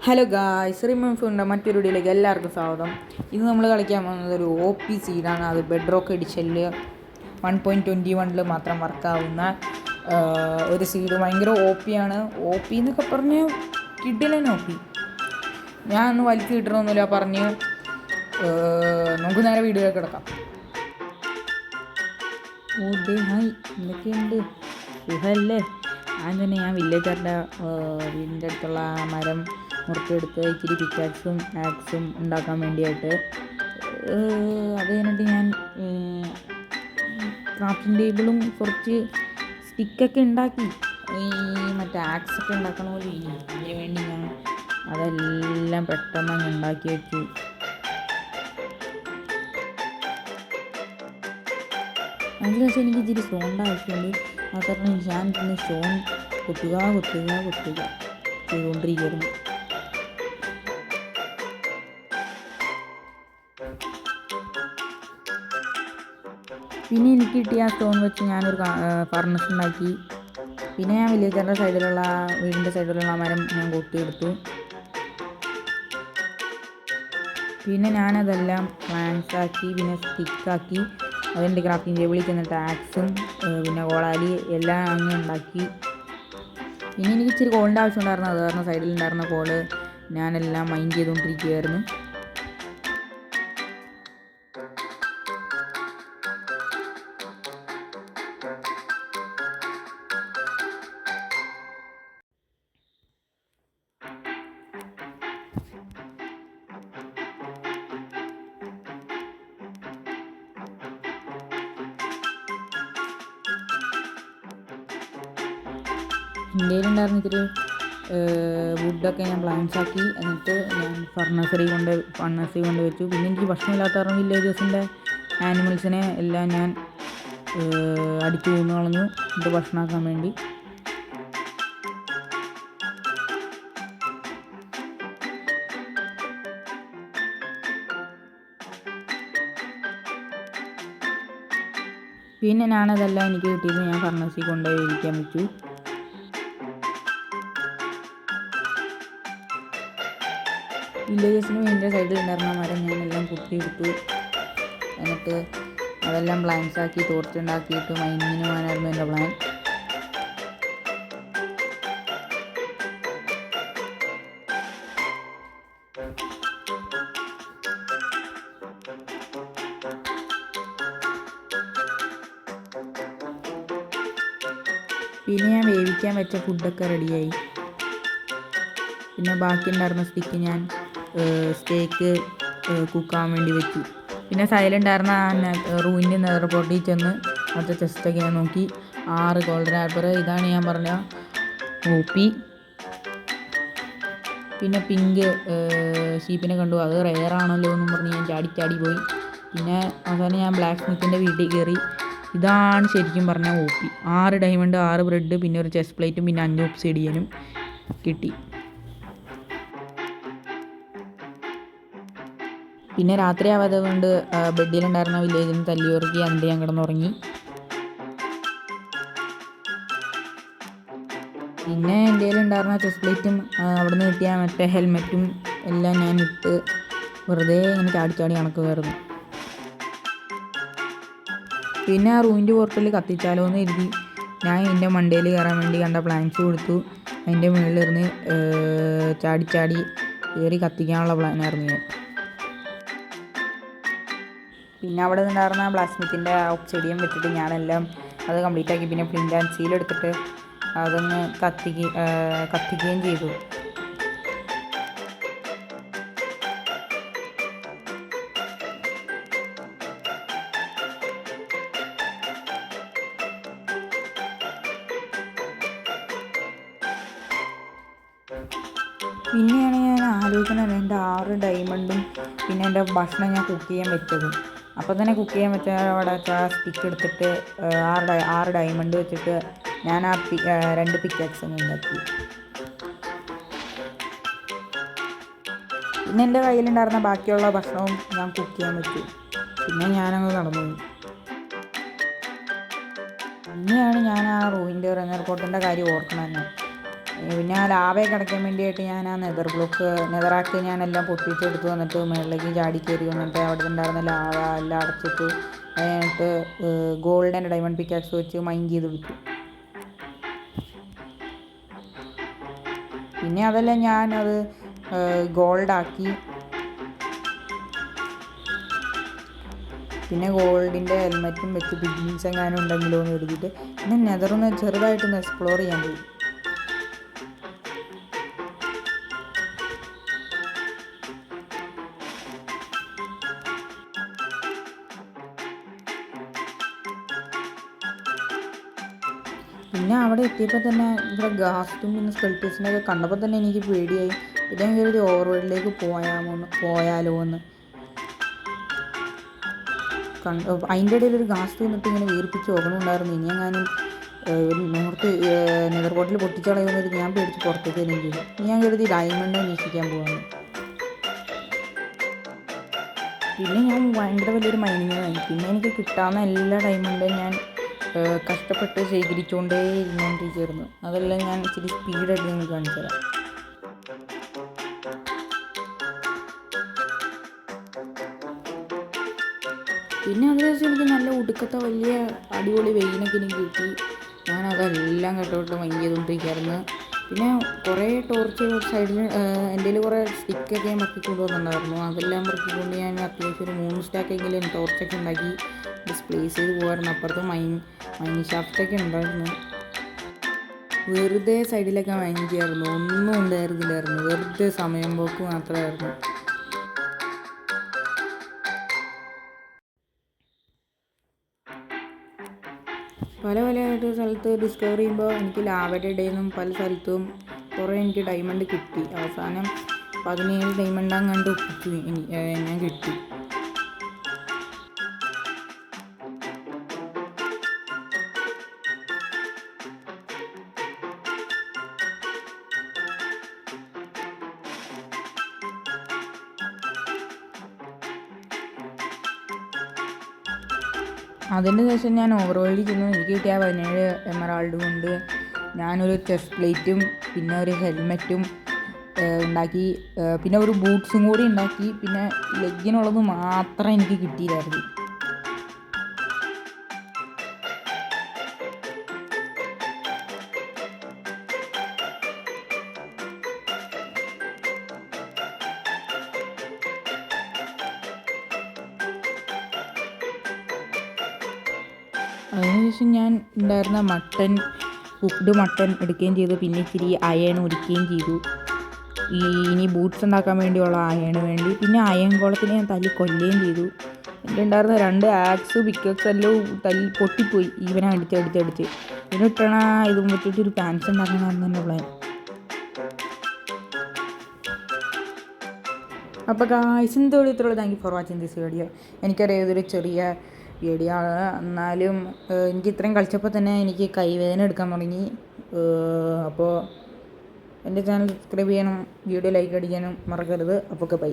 Hello guys, റിമൂവിൻ്റെ മറ്റൊരു വീഡിയോയിലേക്ക് എല്ലാവർക്കും സ്വാഗതം. ഇന്ന് നമ്മൾ കളിക്കാൻ പോകുന്നത് ഒരു OP സീഡാണ്. അത് ബെഡ് റോക്ക് എഡിഷനിൽ 1.21 മാത്രം വർക്കാവുന്ന ഒരു സീഡ്. ഭയങ്കര OP ആണ്. OP എന്നൊക്കെ പറഞ്ഞ് കിഡിലൻ OP. ഞാൻ ഒന്ന് വലിച്ചു കിട്ടണമെന്നില്ല പറഞ്ഞ് നമുക്ക് നേരെ വീഡിയോയിലേക്ക് കിടക്കാം. ഓ ഡേ ഹായ്, എന്തൊക്കെയുണ്ട്? സുഖമല്ലേ? ഞാൻ വില്ലേജറിൻ്റെ വീടിൻ്റെ അടുത്തുള്ള മരം മുറിച്ചെടുത്ത് ഇച്ചിരി പിക്കാക്സും ആക്സും ഉണ്ടാക്കാൻ വേണ്ടിയായിട്ട് അത് കഴിഞ്ഞിട്ട് ഞാൻ ക്രാഫ്റ്റിംഗ് ടേബിളും കുറച്ച് സ്റ്റിക്കൊക്കെ ഉണ്ടാക്കി. ഈ മറ്റേ ആക്സൊക്കെ ഉണ്ടാക്കണ പോലെ അതിന് വേണ്ടി ഞാൻ അതെല്ലാം പെട്ടെന്ന് അങ്ങ് ഉണ്ടാക്കി വെച്ചു. അതിനുശേഷം എനിക്ക് ഇച്ചിരി സ്റ്റോണിൻ്റെ ആവശ്യമുണ്ട്. അത് കാരണം ഞാൻ പിന്നെ സ്റ്റോൺ കൊത്തുക ചെയ്തുകൊണ്ടിരിക്കുകയായിരുന്നു. പിന്നെ എനിക്ക് കിട്ടിയ ആ സ്റ്റോൺ വെച്ച് ഞാനൊരു ഫർണസ് ഉണ്ടാക്കി. പിന്നെ ഞാൻ വില്ലേജറിൻ്റെ വീടിൻ്റെ സൈഡിലുള്ള മരം ഞാൻ കൊത്തിയെടുത്തു. പിന്നെ ഞാനതെല്ലാം പ്ലാൻസാക്കി പിന്നെ സ്റ്റിക്കാക്കി അതിൻ്റെ ക്രാഫ്റ്റിംഗ് ടേബിളിൽ ചെന്നിട്ട് ആക്സും പിന്നെ കോളാലി എല്ലാം അങ്ങ് ഉണ്ടാക്കി. പിന്നെ എനിക്ക് ഇച്ചിരി കോളിൻ്റെ ആവശ്യമുണ്ടായിരുന്നു. അത് കാരണം സൈഡിലുണ്ടായിരുന്ന കോള് ഞാനെല്ലാം മൈൻഡ് ചെയ്തുകൊണ്ടിരിക്കുകയായിരുന്നു. ഇന്ത്യയിലുണ്ടായിരുന്ന ഇത്തിരി വുഡൊക്കെ ഞാൻ പ്ലാൻസാക്കി എന്നിട്ട് ഞാൻ ഫർണസറി കൊണ്ട് വെച്ചു. പിന്നെ എനിക്ക് ഭക്ഷണമില്ലാത്ത കാരണം വില്ലേജേഴ്സിൻ്റെ ആനിമൽസിനെ എല്ലാം ഞാൻ അടിച്ചു കൊന്നു കളഞ്ഞു എന്നിട്ട് ഭക്ഷണമാക്കാൻ വേണ്ടി. പിന്നെ ഞാനതെല്ലാം എനിക്ക് കിട്ടിയത് ഞാൻ ഫർണസിൽ കൊണ്ടുപോയി ഇരിക്കാൻ വെച്ചു. വില്ലേജസിന് വേണ്ടി സൈഡിൽ ഉണ്ടായിരുന്ന മരം ഞാനെല്ലാം കുത്തിയെടുത്തു. എന്നിട്ട് അതെല്ലാം പ്ലാൻസാക്കി തോർച്ചുണ്ടാക്കിയിട്ട് മൈനിങ്ങിന് പോകാനായിരുന്നു എൻ്റെ പ്ലാൻ. പിന്നെ ഞാൻ വേവിക്കാൻ വെച്ച ഫുഡൊക്കെ റെഡിയായി. പിന്നെ ബാക്കി ഉണ്ടായിരുന്ന സ്റ്റിക്ക് ഞാൻ സ്റ്റേക്ക് കുക്കാൻ വേണ്ടി വെച്ചു. പിന്നെ സൈലുണ്ടായിരുന്ന റൂമിൻ്റെ നെതർപോർട്ടിൽ ചെന്ന് മറ്റേ ചെസ്റ്റൊക്കെ ഞാൻ നോക്കി. 6 ഗോൾഡൻ ആപ്പിൾ, ഇതാണ് ഞാൻ പറഞ്ഞ OP. പിന്നെ പിങ്ക് ഷീപ്പിനെ കണ്ടു. അത് റെയറാണല്ലോ എന്നും പറഞ്ഞ് ഞാൻ ചാടി പോയി. പിന്നെ അവസാനം ഞാൻ ബ്ലാക്ക് സ്മിത്തിൻ്റെ വീട്ടിൽ കയറി. ഇതാണ് ശരിക്കും പറഞ്ഞാൽ OP. 6 ഡയമണ്ട്, 6 ബ്രെഡ്, പിന്നെ ഒരു ചെസ്റ്റ് പ്ലേറ്റും പിന്നെ 5 ഒബ്സിഡിയനും കിട്ടി. പിന്നെ രാത്രി ആവാതെ കൊണ്ട് ബെഡിലുണ്ടായിരുന്ന വില്ലേജിന് തല്ലിയുറക്കി എന്നിട്ട് ഞാൻ കിടന്നുറങ്ങി. പിന്നെ എൻ്റെ കയ്യിലുണ്ടായിരുന്ന ചെസ്റ്റ് പ്ലേറ്റും അവിടെ നിന്ന് കിട്ടിയ മറ്റേ ഹെൽമെറ്റും എല്ലാം ഞാൻ ഇട്ട് വെറുതെ ഇങ്ങനെ ചാടി നടക്കുമായിരുന്നു. പിന്നെ ആ റൂമിൻ്റെ പുറത്തിൽ കത്തിച്ചാലോ എന്ന് കരുതി ഞാൻ എൻ്റെ മണ്ടയിൽ കയറാൻ വേണ്ടി കണ്ട പ്ലാൻസ് കൊടുത്തു. അതിൻ്റെ മുകളിലിരുന്ന് ചാടി കയറി കത്തിക്കാനുള്ള പ്ലാനായിരുന്നു ഞാൻ. പിന്നെ അവിടെ നിന്നുണ്ടായിരുന്ന ബ്ലാക്ക് സ്മിത്തിൻ്റെ ഒബ്സിഡിയൻ വെച്ചിട്ട് ഞാനെല്ലാം അത് കംപ്ലീറ്റ് ആക്കി. പിന്നെ ഫ്ലിൻ്റ് ആൻഡ് സ്റ്റീൽ എടുത്തിട്ട് അതൊന്ന് കത്തിക്കുകയും ചെയ്തു. പിന്നെയാണ് ഞാൻ ആലോചിക്കുന്നത് എൻ്റെ 6 ഡയമണ്ടും പിന്നെ എൻ്റെ ഭക്ഷണം ഞാൻ കുക്ക് ചെയ്യാൻ വെച്ചത്. അപ്പോൾ തന്നെ കുക്ക് ചെയ്യാൻ വെച്ച അവിടെ സ്റ്റിക്ക് എടുത്തിട്ട് 6 ഡയമണ്ട് വെച്ചിട്ട് ഞാൻ ആ 2 പിക്കാക്സ് ഉണ്ടാക്കി. പിന്നെ എൻ്റെ കയ്യിലുണ്ടായിരുന്ന ബാക്കിയുള്ള ഭക്ഷണവും ഞാൻ കുക്ക് ചെയ്യാൻ വെച്ചു. പിന്നെ ഞാനങ്ങ് നടന്നു. പിന്നെയാണ് ഞാൻ ആ റൂമിൻ്റെ റെനർ പോട്ടിൻ്റെ കാര്യം ഓർക്കണമെന്ന്. പിന്നെ ആ ലാവയൊക്കെ അടയ്ക്കാൻ വേണ്ടിയിട്ട് ഞാൻ ആ നെതറാക്ക് ഞാനെല്ലാം പൊട്ടിച്ചെടുത്ത് വന്നിട്ട് മുകളിലേക്ക് ചാടി കയറി വന്നിട്ട് അവിടെ ഉണ്ടായിരുന്ന ലാവ എല്ലാം അടച്ചിട്ട് കഴിഞ്ഞിട്ട് ഗോൾഡൻ ഡയമണ്ട് പിക്കാക്സ് വെച്ച് മൈൻ ചെയ്ത് വിട്ടു. പിന്നെ അതെല്ലാം ഞാനത് ഗോൾഡാക്കി. പിന്നെ ഗോൾഡിൻ്റെ ഹെൽമെറ്റും വെച്ച് പിഗ്മീസ് എങ്ങാനും ഉണ്ടെങ്കിലോ എന്ന് എഴുതിയിട്ട് പിന്നെ നെതറൊന്ന് ചെറുതായിട്ടൊന്ന് എക്സ്പ്ലോർ ചെയ്യാൻ പോയി. പിന്നെ അവിടെ എത്തിയപ്പോൾ തന്നെ ഇവിടെ ഗാസ്റ്റും പിന്നെ സ്കെൽറ്റേഴ്സിനെയൊക്കെ കണ്ടപ്പോൾ തന്നെ എനിക്ക് പേടിയായി. പിന്നെ ഞാൻ കരുതി ഓവർവേൾഡിലേക്ക് പോയാലോ എന്ന് അതിൻ്റെ ഇടയിൽ ഒരു ഗാസ്റ്റ് വന്നിട്ട് ഇങ്ങനെ വീർപ്പിച്ച് നോക്കണമുണ്ടായിരുന്നു. ഇനി എങ്ങാനും നെതർ ബോട്ടിൽ പൊട്ടിച്ചളയുന്നത് ഞാൻ പേടിച്ച് പുറത്തേക്ക് തന്നെയും ചെയ്തു. ഞാൻ കരുതി ഡയമണ്ട് അന്വേഷിക്കാൻ പോകുന്നു. പിന്നെ ഞാൻ ഭയങ്കര വലിയൊരു മൈനിങ്ങായി. പിന്നെ എനിക്ക് കിട്ടാവുന്ന എല്ലാ ഡയമണ്ടും ഞാൻ കഷ്ടപ്പെട്ട് ശേഖരിച്ചുകൊണ്ടേ ഇരുന്നുകൊണ്ടിരിക്കുകയായിരുന്നു. അതെല്ലാം ഞാൻ ഇച്ചിരി സ്പീഡായിട്ട് നിങ്ങൾക്ക് കാണിച്ചു തരാം. പിന്നെ അതിനുശേഷം എനിക്ക് നല്ല ഒടുക്കത്തെ വലിയ അടിപൊളി വെയിനൊക്കെ എനിക്ക് കിട്ടി. ഞാനതെല്ലാം കെട്ടോട്ട് മൈൻഡ് ചെയ്തുകൊണ്ടിരിക്കുകയായിരുന്നു. പിന്നെ കുറേ ടോർച്ച് സൈഡിൽ എൻ്റെ കയ്യിൽ കുറേ സ്റ്റിക്കൊക്കെ ഞാൻ മറക്കിക്കൊണ്ട് വന്നിട്ടുണ്ടായിരുന്നു. അതെല്ലാം മറക്കിക്കൊണ്ട് ഞാൻ അത്യാവശ്യം ഒരു 3 സ്റ്റാക്കെങ്കിലും ടോർച്ചൊക്കെ ഉണ്ടാക്കി ഡിസ്പ്ലേസ് ചെയ്ത് പോകുമായിരുന്നു. അപ്പുറത്ത് മൈനിങ് ഷാഫ്റ്റൊക്കെ ഉണ്ടായിരുന്നു. വെറുതെ സൈഡിലൊക്കെ മൈൻ ചെയ്യായിരുന്നു. ഒന്നും ഉണ്ടായിരുന്നില്ലായിരുന്നു. വെറുതെ സമയം പോക്ക് മാത്രമായിരുന്നു. പല സ്ഥലത്ത് ഡിസ്കവർ ചെയ്യുമ്പോൾ എനിക്ക് ലാവയുടെ ഇടയിൽ നിന്നും പല സ്ഥലത്തും കുറേ എനിക്ക് ഡയമണ്ട് കിട്ടി. അവസാനം 17 ഡയമണ്ട് അങ്ങാണ്ട് ഒപ്പിച്ചു ഞാൻ കിട്ടി. അതിന് ശേഷം ഞാൻ ഓവർവേൾഡിൽ ചെന്നു. എനിക്ക് കിട്ടിയ 17 എമറാൾഡ് കൊണ്ട് ഞാനൊരു ചെസ്റ്റ് പ്ലേറ്റും പിന്നെ ഒരു ഹെൽമെറ്റും ഉണ്ടാക്കി. പിന്നെ ഒരു ബൂട്ട്സും കൂടി ഉണ്ടാക്കി. പിന്നെ ലെഗിനുള്ളത് മാത്രം എനിക്ക് കിട്ടിയില്ലായിരുന്നു. അതിനുശേഷം ഞാൻ ഉണ്ടായിരുന്ന കുക്ക്ഡ് മട്ടൺ എടുക്കുകയും ചെയ്തു. പിന്നെ ഇച്ചിരി അയൺ ഒരുക്കുകയും ചെയ്തു. ഇനി ബൂട്ട്സ് ഉണ്ടാക്കാൻ വേണ്ടിയുള്ള അയണ് വേണ്ടി. പിന്നെ അയൺ കുളത്തിനെ ഞാൻ തല്ലി കൊല്ലുകയും ചെയ്തു. എൻ്റെ ഉണ്ടായിരുന്ന 2 ആക്സ് പിക്കക്സ് എല്ലാം തല്ലി പൊട്ടിപ്പോയി. ഈവനെ അടിച്ച് ഇതിനിട്ടണ ഇതും വെച്ചിട്ട് ഒരു പാൻസ് ഉണ്ടാക്കണമെന്ന് എൻ്റെ പ്ലാൻ. അപ്പോൾ ഗായ്സ് ഇത്രയുള്ളൂ. Thank you for watching this video. എനിക്കറിയാം ഇതൊരു ചെറിയ വീഡിയോ ആണ്, എന്നാലും എനിക്ക് ഇത്രയും കളിച്ചപ്പോൾ തന്നെ എനിക്ക് കൈവേദന എടുക്കാൻ തുടങ്ങി. അപ്പോൾ എൻ്റെ ചാനൽ സബ്സ്ക്രൈബ് ചെയ്യണം, വീഡിയോ ലൈക്ക് അടിക്കാനും മറക്കരുത്. അപ്പോൾ ബൈ.